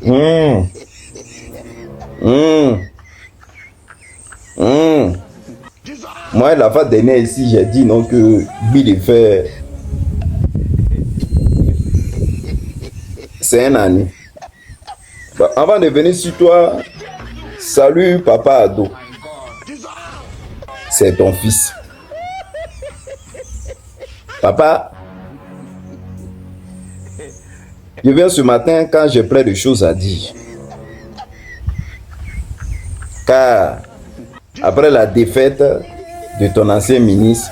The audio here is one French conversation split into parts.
Mmh. Mmh. Mmh. Moi, la fois dernière ici, j'ai dit non que Bill fait c'est un ami. Bah, avant de venir sur toi, salut papa ado. C'est ton fils. Papa, je viens ce matin quand j'ai plein de choses à dire. Car après la défaite de ton ancien ministre,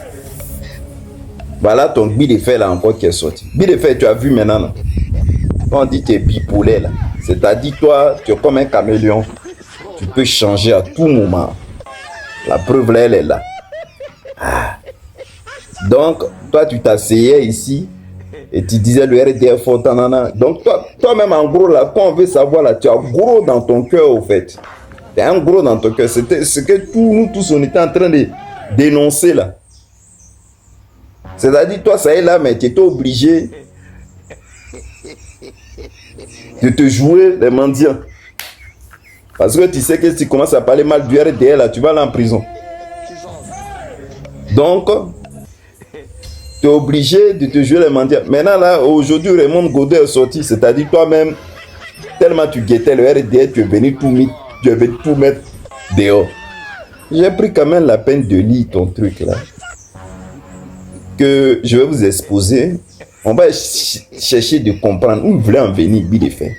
voilà ton billet de fer là encore qui est sorti. Billet de fer, tu as vu maintenant, non? Quand on dit que tu es bipolaire là, c'est-à-dire toi, tu es comme un caméléon. Tu peux changer à tout moment. La preuve là, elle est là. Ah. Donc, toi, tu t'asseyais ici et tu disais le RDF fort. Donc, toi-même, en gros, là, quand on veut savoir, là, tu as gros dans ton cœur, au fait. Tu as un gros dans ton cœur. C'était ce que nous tous, on était en train de dénoncer, là. C'est-à-dire, toi, ça est là, mais tu étais obligé de te jouer les mendiants. Parce que tu sais que si tu commences à parler mal du RDL, là, tu vas aller en prison. Donc, tu es obligé de te jouer les mendiants. Maintenant, là, aujourd'hui, Raymond Godin est sorti. C'est-à-dire, toi-même, tellement tu guettais le RDL, tu es venu tout mettre dehors. J'ai pris quand même la peine de lire ton truc, là. Que je vais vous exposer. On va chercher de comprendre où il voulait en venir, Bidefin.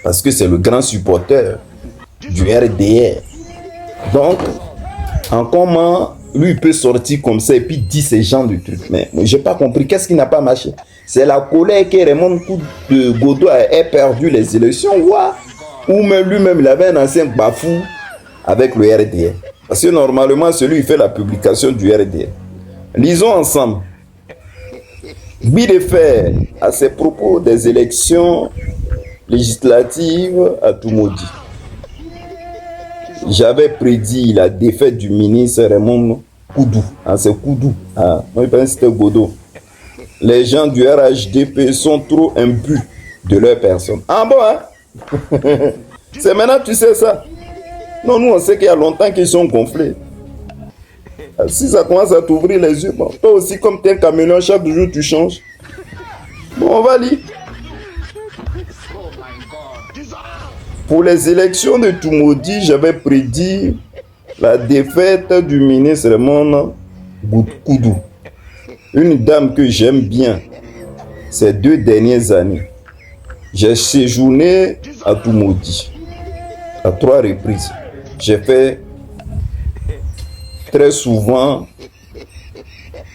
Parce que c'est le grand supporter du RDR. Donc, en comment lui peut sortir comme ça et puis dire ces gens de trucs. Mais j'ai pas compris. Qu'est-ce qui n'a pas marché? C'est la colère que Raymond Godin ait perdu les élections ou même lui-même il avait un ancien bafou avec le RDR. Parce que normalement, celui qui fait la publication du RDR. Lisons ensemble. Bidefin, à ses propos des élections législatives à tout maudit. J'avais prédit la défaite du ministre Raymond Koudou. C'est Koudou. Moi, je pense que c'était Godot. Les gens du RHDP sont trop imbus de leur personne. Ah bon, hein? C'est maintenant que tu sais ça. Non, nous, on sait qu'il y a longtemps qu'ils sont gonflés. Si ça commence à t'ouvrir les yeux, bon, toi aussi, comme tu es un caméléon, chaque jour tu changes. Bon, on va lire. Pour les élections de tout maudit, j'avais prédit la défaite du ministre Raymond Koudou. Une dame que j'aime bien ces 2 dernières années. J'ai séjourné à tout maudit à 3 reprises. J'ai fait très souvent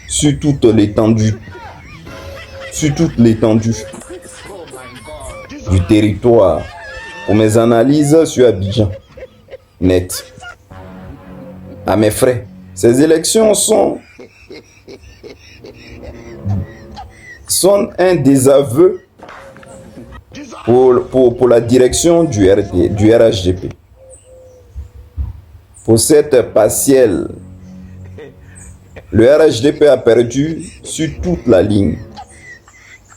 sur toute l'étendue du territoire pour mes analyses sur Abidjan net. À mes frais, ces élections sont un désaveu pour la direction du RHDP. Pour cette partielle, le RHDP a perdu sur toute la ligne.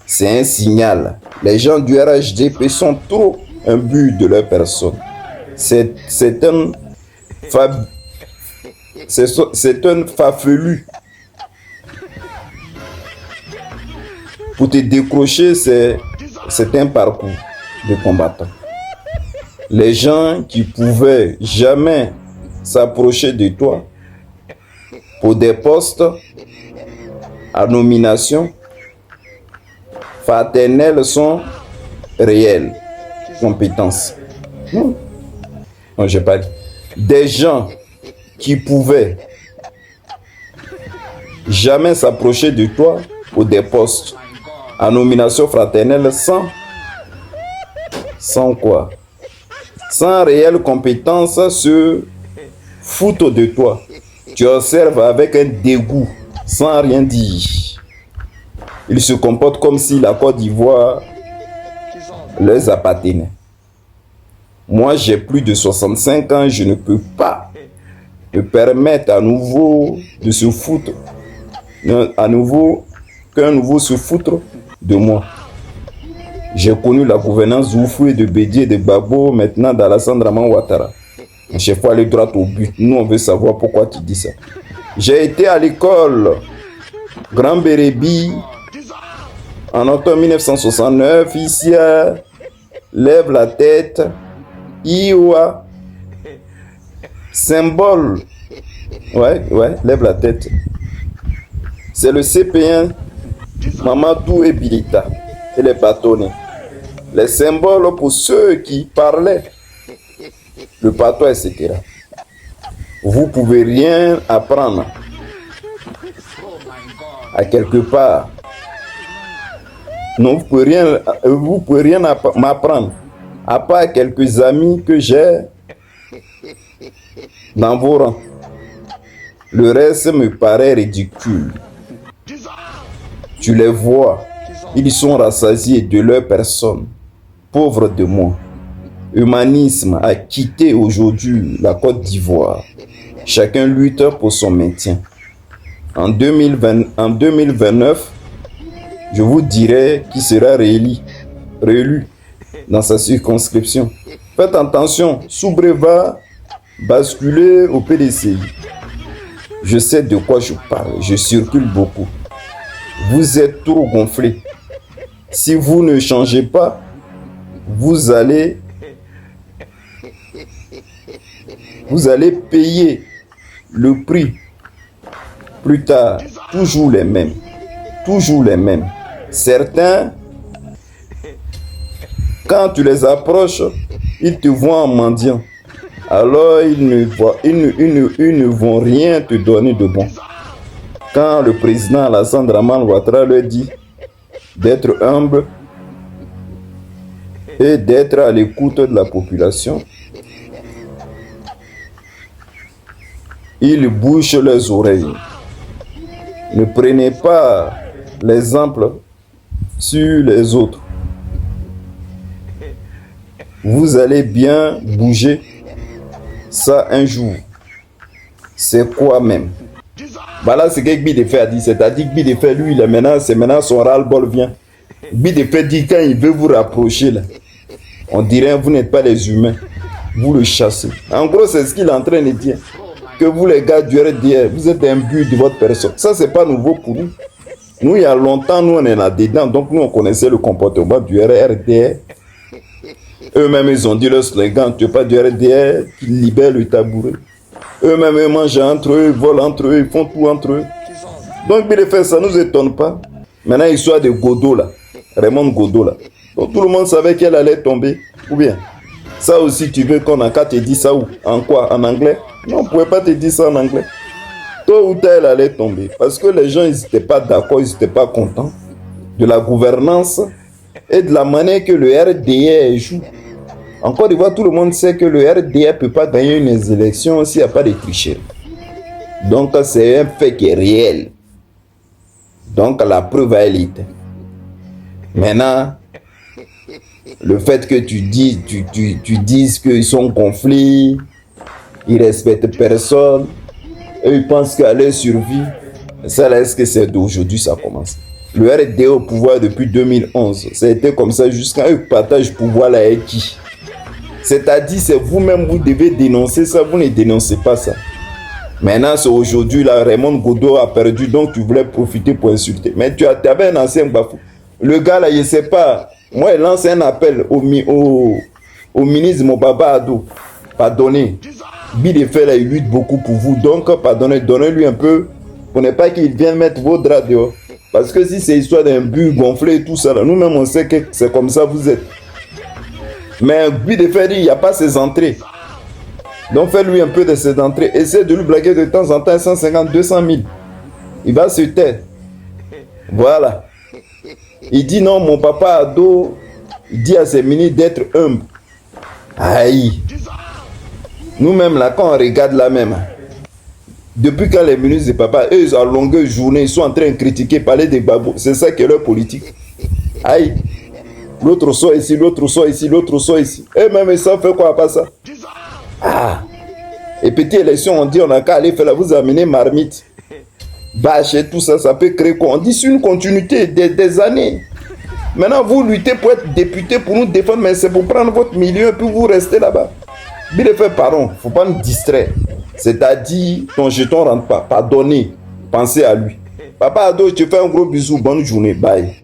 C'est un signal. Les gens du RHDP sont trop imbus de leur personne. C'est un farfelu. Pour te décrocher, c'est un parcours de combattant. Les gens qui pouvaient jamais s'approcher de toi pour des postes à nomination fraternelle sont réelles compétences. Non, j'ai pas dit. Des gens qui pouvaient jamais s'approcher de toi pour des postes à nomination fraternelle sans quoi? Sans réelle compétence se foutent de toi. Tu observes avec un dégoût, sans rien dire. Ils se comportent comme si la Côte d'Ivoire leur appartenait. Moi, j'ai plus de 65 ans, je ne peux pas me permettre à nouveau de se foutre, qu'un nouveau se foutre de moi. J'ai connu la gouvernance d'Oufou et de Bédié et de Gbagbo, maintenant d'Alassane Draman Ouattara. À chaque fois, aller droit au but. Nous, on veut savoir pourquoi tu dis ça. J'ai été à l'école Grand Bérébi en octobre 1969. Ici, lève la tête. Iwa. Symbole. Ouais, lève la tête. C'est le CP1, Mamadou et Bilita et les bâtonnets. Les symboles pour ceux qui parlaient, le patois, etc. Vous pouvez rien apprendre à quelque part. Non, vous pouvez rien m'apprendre à part quelques amis que j'ai dans vos rangs. Le reste me paraît ridicule. Tu les vois, ils sont rassasiés de leur personne. Pauvres de moi. Humanisme a quitté aujourd'hui la Côte d'Ivoire. Chacun lutte pour son maintien. En 2029, je vous dirai qui sera réélu dans sa circonscription. Faites attention, Soubré va basculer au PDCI. Je sais de quoi je parle, je circule beaucoup. Vous êtes trop gonflés. Si vous ne changez pas, vous allez payer le prix plus tard. Toujours les mêmes. Toujours les mêmes. Certains, quand tu les approches, ils te voient en mendiant. Alors ils ne vont rien te donner de bon. Quand le président Alassane Draman Ouattara leur dit d'être humble et d'être à l'écoute de la population, ils bouchent leurs oreilles. Ne prenez pas l'exemple sur les autres. Vous allez bien bouger ça un jour. C'est quoi même? Voilà ce que Bidefé a dit. C'est-à-dire que Bidefé, lui, c'est maintenant son ras-le-bol vient. Bidefé dit quand il veut vous rapprocher, là, on dirait que vous n'êtes pas les humains. Vous le chassez. En gros, c'est ce qu'il est en train de dire. Que vous, les gars du RDR, vous êtes un but de votre personne. Ça, c'est pas nouveau pour nous. Nous, il y a longtemps, nous, on est là-dedans. Donc, nous, on connaissait le comportement du RDR. Eux-mêmes, ils ont dit le slogan, tu n'es pas du RDR, qui libère le tabouret. Eux-mêmes, ils mangent entre eux, ils volent entre eux, ils font tout entre eux. Donc, Bidefé, ça ne nous étonne pas. Maintenant, histoire de Godot, là. Raymond Godot, là. Donc, tout le monde savait qu'elle allait tomber. Ou bien, ça aussi, tu veux qu'on a qu'à te dire ça où? En quoi? En anglais? Non, on ne pouvait pas te dire ça en anglais. Tôt ou tard, elle allait tomber. Parce que les gens, ils n'étaient pas d'accord, ils n'étaient pas contents de la gouvernance et de la manière que le RDR joue. En Côte d'Ivoire, tout le monde sait que le RDR ne peut pas gagner une élection s'il n'y a pas de tricherie. Donc, c'est un fait qui est réel. Donc, la preuve a été. Maintenant, le fait que tu dises qu'ils sont gonflés, ils ne respectent personne, et ils pensent qu'à leur survie, ça là, est-ce que c'est d'aujourd'hui ça commence? Le RDR au pouvoir depuis 2011, ça a été comme ça jusqu'à un partage pouvoir là avec qui? C'est-à-dire, c'est vous-même, vous devez dénoncer ça, vous ne dénoncez pas ça. Maintenant, c'est aujourd'hui, là, Raymond Godot a perdu, donc tu voulais profiter pour insulter. Mais tu avais un ancien bafou. Le gars, là, je ne sais pas, moi, il lance un appel au ministre Mobaba Ado. Pardonnez. Bidefé, là, il lutte beaucoup pour vous, donc pardonnez, donnez-lui un peu, pour ne pas qu'il vienne mettre vos draps dehors. Parce que si c'est histoire d'un but gonflé et tout ça, là, nous-mêmes, on sait que c'est comme ça vous êtes. Mais Bidefé dit, il n'y a pas ses entrées. Donc fais-lui un peu de ses entrées. Essaie de lui blaguer de temps en temps 150, 200 000. Il va se taire. Voilà. Il dit non, mon papa Ado, il dit à ses ministres d'être humble. Aïe. Nous-mêmes là, quand on regarde là même, depuis quand les ministres de papa, eux, à longueur de journée, ils sont en train de critiquer, parler des babos. C'est ça qui est leur politique. Aïe. L'autre sort ici, l'autre sort ici, l'autre sort ici. Et même ils savent faire quoi à part ça? Ah. Et petite élection, on dit on a qu'à aller faire là, vous amener marmite. Vache et tout ça, ça peut créer quoi? On dit c'est une continuité des années. Maintenant, vous luttez pour être député, pour nous défendre, mais c'est pour prendre votre milieu et puis vous restez là-bas. Bidefait, pardon, il ne faut pas nous distraire. C'est-à-dire, ton jeton ne rentre pas. Pardonnez, pensez à lui. Papa Ado, je te fais un gros bisou, bonne journée, bye.